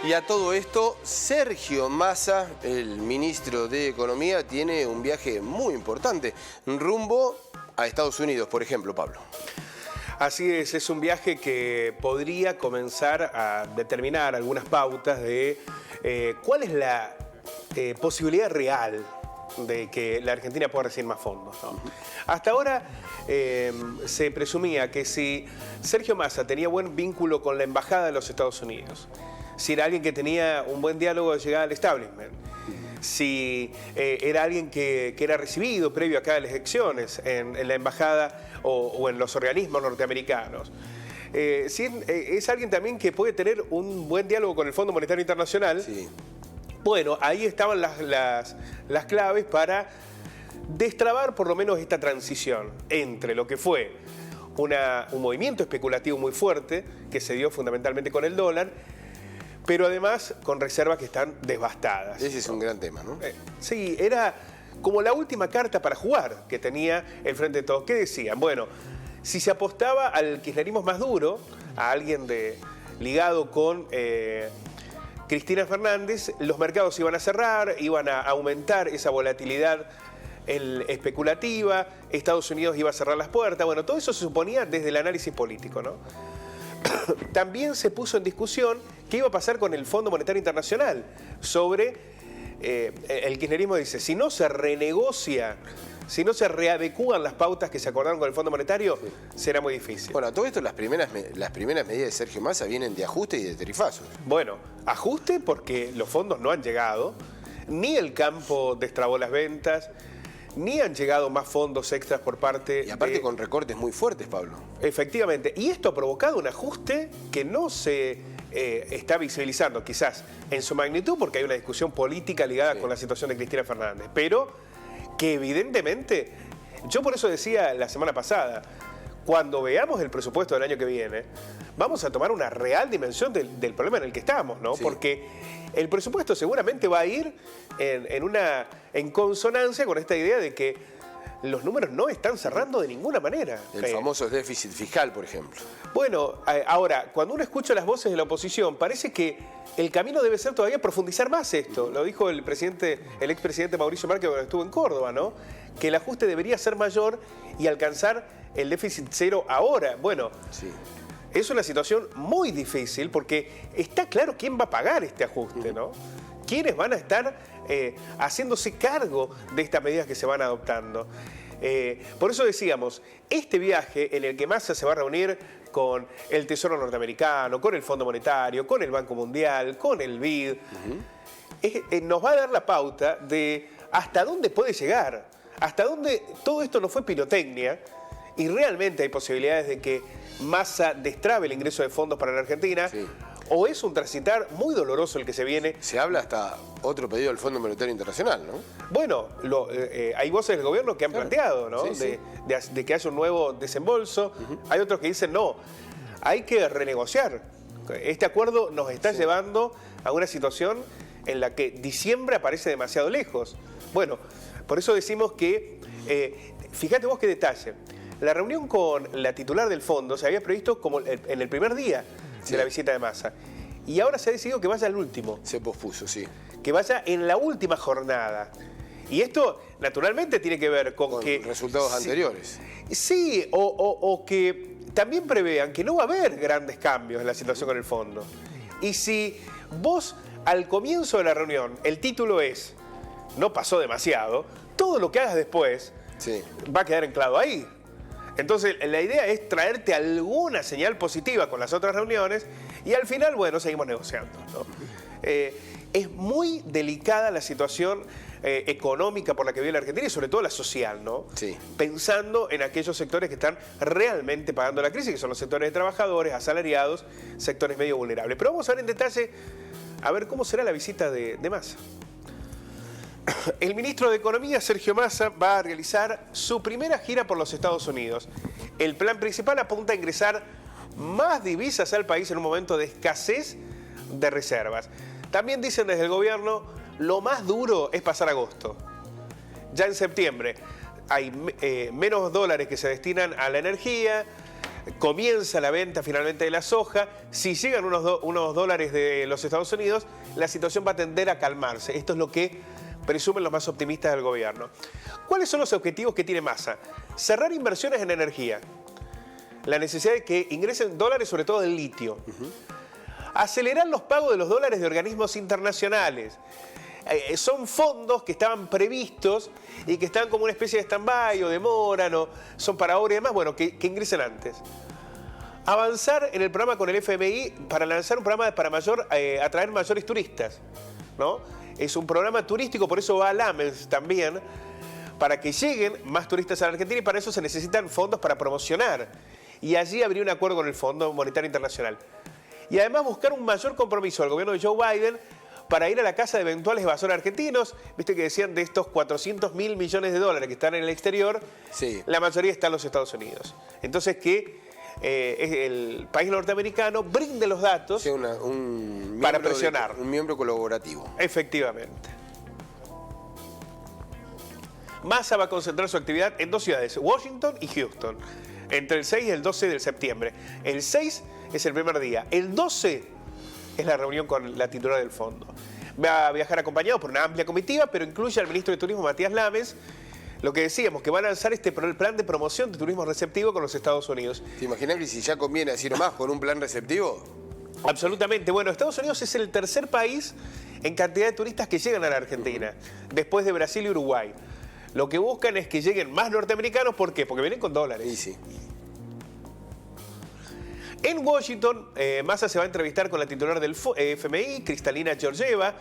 Y a todo esto, Sergio Massa, el ministro de Economía, tiene un viaje muy importante rumbo a Estados Unidos, por ejemplo, Pablo. Así es un viaje que podría comenzar a determinar algunas pautas de cuál es la posibilidad real de que la Argentina pueda recibir más fondos, ¿no? Hasta ahora se presumía que si Sergio Massa tenía buen vínculo con la Embajada de los Estados Unidos, si era alguien que tenía un buen diálogo de llegada al establishment, si era alguien que era recibido previo a cada elecciones en la embajada o en los organismos norteamericanos. Si es alguien también que puede tener un buen diálogo con el Fondo Monetario Internacional. Sí. Bueno, ahí estaban las claves para destrabar por lo menos esta transición entre lo que fue un movimiento especulativo muy fuerte que se dio fundamentalmente con el dólar, pero además con reservas que están devastadas. Ese es un gran tema, ¿no? Sí, era como la última carta para jugar que tenía el Frente de Todos. ¿Qué decían? Bueno, si se apostaba al kirchnerismo más duro, a alguien ligado con Cristina Fernández, los mercados iban a cerrar, iban a aumentar esa volatilidad especulativa, Estados Unidos iba a cerrar las puertas. Bueno, todo eso se suponía desde el análisis político, ¿no? También se puso en discusión qué iba a pasar con el Fondo Monetario Internacional sobre el kirchnerismo dice, si no se renegocia, si no se readecúan las pautas que se acordaron con el Fondo Monetario, sí, será muy difícil. Bueno, a todo esto las primeras medidas de Sergio Massa vienen de ajuste y de tarifazos. Bueno, ajuste porque los fondos no han llegado, ni el campo destrabó las ventas, ni han llegado más fondos extras por parte Y aparte con recortes muy fuertes, Pablo. Efectivamente. Y esto ha provocado un ajuste que no se está visibilizando quizás en su magnitud porque hay una discusión política ligada con la situación de Cristina Fernández. Pero que evidentemente, yo por eso decía la semana pasada, cuando veamos el presupuesto del año que viene, vamos a tomar una real dimensión del problema en el que estamos, ¿no? Sí. Porque el presupuesto seguramente va a ir en consonancia con esta idea de que los números no están cerrando de ninguna manera. El famoso déficit fiscal, por ejemplo. Bueno, ahora, cuando uno escucha las voces de la oposición, parece que el camino debe ser todavía profundizar más esto. Lo dijo el expresidente Mauricio Macri cuando estuvo en Córdoba, ¿no? Que el ajuste debería ser mayor y alcanzar el déficit cero ahora. Bueno, sí, es una situación muy difícil porque está claro quién va a pagar este ajuste, ¿no? ¿Quiénes van a estar haciéndose cargo de estas medidas que se van adoptando? Por eso decíamos, este viaje en el que Massa se va a reunir con el Tesoro norteamericano, con el Fondo Monetario, con el Banco Mundial, con el BID, nos va a dar la pauta de hasta dónde puede llegar, hasta dónde todo esto no fue pirotecnia y realmente hay posibilidades de que Massa destrabe el ingreso de fondos para la Argentina. Sí. ¿O es un transitar muy doloroso el que se viene? Se habla hasta otro pedido del Fondo Monetario Internacional, ¿no? Bueno, hay voces del gobierno que han planteado, ¿no? Sí, de que haya un nuevo desembolso. Hay otros que dicen, no, hay que renegociar. Este acuerdo nos está llevando a una situación en la que diciembre aparece demasiado lejos. Bueno, por eso decimos que, fíjate vos qué detalle, la reunión con la titular del fondo se había previsto como en el primer día de la visita de Massa. Y ahora se ha decidido que vaya al último. Se pospuso, sí. Que vaya en la última jornada. Y esto, naturalmente, tiene que ver con que... resultados anteriores. Sí, o que también prevean que no va a haber grandes cambios en la situación con el fondo. Y si vos, al comienzo de la reunión, el título es no pasó demasiado, todo lo que hagas después va a quedar anclado ahí. Entonces, la idea es traerte alguna señal positiva con las otras reuniones y al final, bueno, seguimos negociando, ¿no? Es muy delicada la situación económica por la que vive la Argentina y sobre todo la social, ¿no? Sí. Pensando en aquellos sectores que están realmente pagando la crisis, que son los sectores de trabajadores, asalariados, sectores medio vulnerables. Pero vamos a ver en detalle, a ver cómo será la visita de Massa. El ministro de Economía, Sergio Massa, va a realizar su primera gira por los Estados Unidos. El plan principal apunta a ingresar más divisas al país en un momento de escasez de reservas. También dicen desde el gobierno, lo más duro es pasar agosto. Ya en septiembre hay menos dólares que se destinan a la energía, comienza la venta finalmente de la soja. Si llegan unos dólares de los Estados Unidos, la situación va a tender a calmarse. Esto es lo que presumen los más optimistas del gobierno. ¿Cuáles son los objetivos que tiene Massa? Cerrar inversiones en energía. La necesidad de que ingresen dólares, sobre todo del litio. Acelerar los pagos de los dólares de organismos internacionales. Son fondos que estaban previstos y que están como una especie de stand-by o demoran o son para ahora y demás, bueno, que ingresen antes. Avanzar en el programa con el FMI para lanzar un programa para atraer mayores turistas, ¿no? Es un programa turístico, por eso va a Lamens también, para que lleguen más turistas a la Argentina y para eso se necesitan fondos para promocionar. Y allí habría un acuerdo con el Fondo Monetario Internacional. Y además buscar un mayor compromiso del gobierno de Joe Biden para ir a la casa de eventuales evasores argentinos. Viste que decían de estos 400.000 millones de dólares que están en el exterior, sí, la mayoría está en los Estados Unidos. Entonces que el país norteamericano brinde los datos, sí, para presionar. Un miembro colaborativo. Efectivamente. Massa va a concentrar su actividad en 2 ciudades, Washington y Houston, entre el 6 y el 12 de septiembre. El 6 es el primer día. El 12 es la reunión con la titular del fondo. Va a viajar acompañado por una amplia comitiva, pero incluye al ministro de Turismo, Matías Lamens. Lo que decíamos, que van a lanzar este plan de promoción de turismo receptivo con los Estados Unidos. ¿Te imaginas que si ya conviene así nomás con un plan receptivo? Absolutamente. Bueno, Estados Unidos es el tercer país en cantidad de turistas que llegan a la Argentina, después de Brasil y Uruguay. Lo que buscan es que lleguen más norteamericanos. ¿Por qué? Porque vienen con dólares. Sí, sí. En Washington, Massa se va a entrevistar con la titular del FMI, Kristalina Georgieva,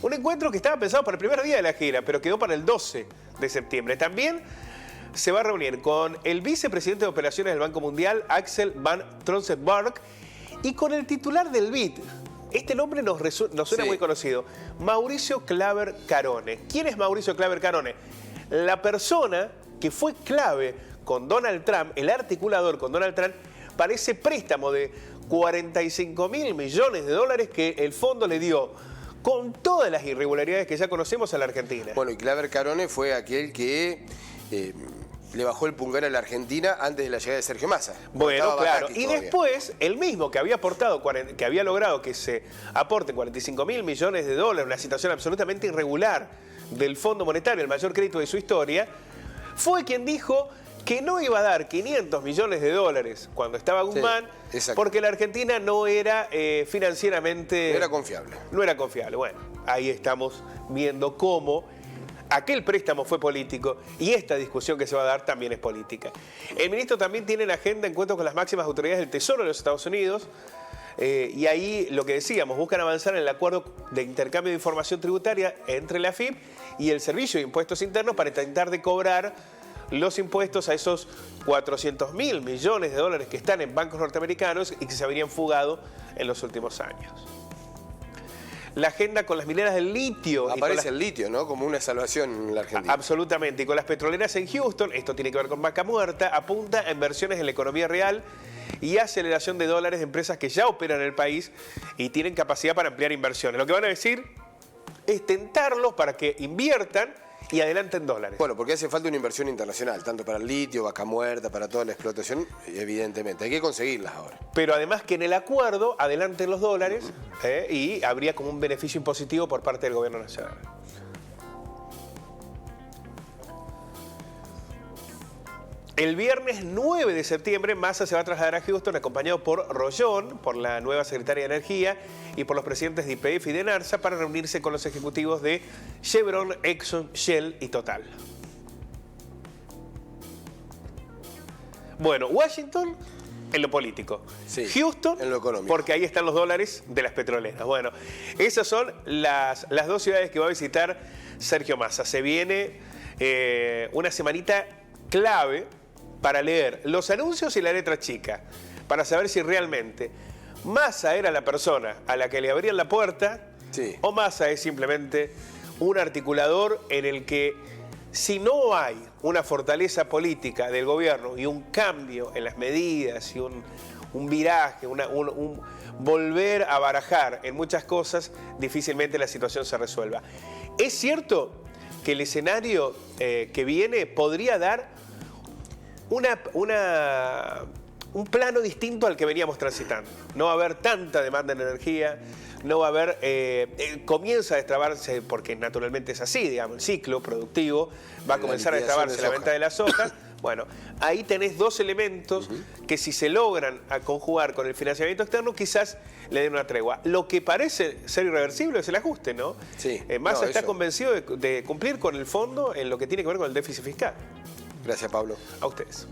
un encuentro que estaba pensado para el primer día de la gira, pero quedó para el 12 de septiembre. También se va a reunir con el vicepresidente de operaciones del Banco Mundial, Axel van Tronsberg, y con el titular del BID. Este nombre nos suena muy conocido, Mauricio Claver Carone. ¿Quién es Mauricio Claver Carone? La persona que fue clave con Donald Trump, el articulador con Donald Trump, para ese préstamo de 45.000 millones de dólares que el fondo le dio con todas las irregularidades que ya conocemos a la Argentina. Bueno, y Claver Carone fue aquel que le bajó el pulgar a la Argentina antes de la llegada de Sergio Massa. Bueno, claro. Y después, el mismo que había aportado, que había logrado que se aporten 45.000 millones de dólares, una situación absolutamente irregular del Fondo Monetario, el mayor crédito de su historia, fue quien dijo que no iba a dar 500 millones de dólares cuando estaba Guzmán, sí, porque la Argentina no era financieramente... No era confiable. No era confiable. Bueno, ahí estamos viendo cómo aquel préstamo fue político y esta discusión que se va a dar también es política. El ministro también tiene en agenda encuentros con las máximas autoridades del Tesoro de los Estados Unidos, y ahí lo que decíamos, buscan avanzar en el acuerdo de intercambio de información tributaria entre la AFIP y el Servicio de Impuestos Internos para intentar de cobrar los impuestos a esos 400.000 millones de dólares que están en bancos norteamericanos y que se habrían fugado en los últimos años. La agenda con las mineras del litio. Aparece el litio, ¿no? Como una salvación en la Argentina. Absolutamente. Y con las petroleras en Houston, esto tiene que ver con Vaca Muerta, apunta a inversiones en la economía real y aceleración de dólares de empresas que ya operan en el país y tienen capacidad para ampliar inversiones. Lo que van a decir es tentarlos para que inviertan y adelanten dólares. Bueno, porque hace falta una inversión internacional, tanto para el litio, Vaca Muerta, para toda la explotación, evidentemente. Hay que conseguirlas ahora. Pero además que en el acuerdo adelanten los dólares y habría como un beneficio impositivo por parte del gobierno nacional. El viernes 9 de septiembre, Massa se va a trasladar a Houston acompañado por Rollón, por la nueva secretaria de Energía y por los presidentes de YPF y de NARSA para reunirse con los ejecutivos de Chevron, Exxon, Shell y Total. Bueno, Washington en lo político, sí, Houston en lo económico, porque ahí están los dólares de las petroleras. Bueno, esas son las 2 ciudades que va a visitar Sergio Massa. Se viene una semanita clave para leer los anuncios y la letra chica, para saber si realmente Massa era la persona a la que le abrían la puerta, sí, o Massa es simplemente un articulador en el que, si no hay una fortaleza política del gobierno y un cambio en las medidas y un viraje, un volver a barajar en muchas cosas, difícilmente la situación se resuelva. Es cierto que el escenario que viene podría dar un plano distinto al que veníamos transitando. No va a haber tanta demanda en energía, no va a haber, comienza a destrabarse, porque naturalmente es así, digamos, el ciclo productivo va a comenzar a destrabarse la venta de la soja. Bueno, ahí tenés dos elementos que si se logran a conjugar con el financiamiento externo, quizás le den una tregua. Lo que parece ser irreversible es el ajuste, ¿no? Sí. Massa está eso. convencido de cumplir con el fondo en lo que tiene que ver con el déficit fiscal. Gracias, Pablo. A ustedes.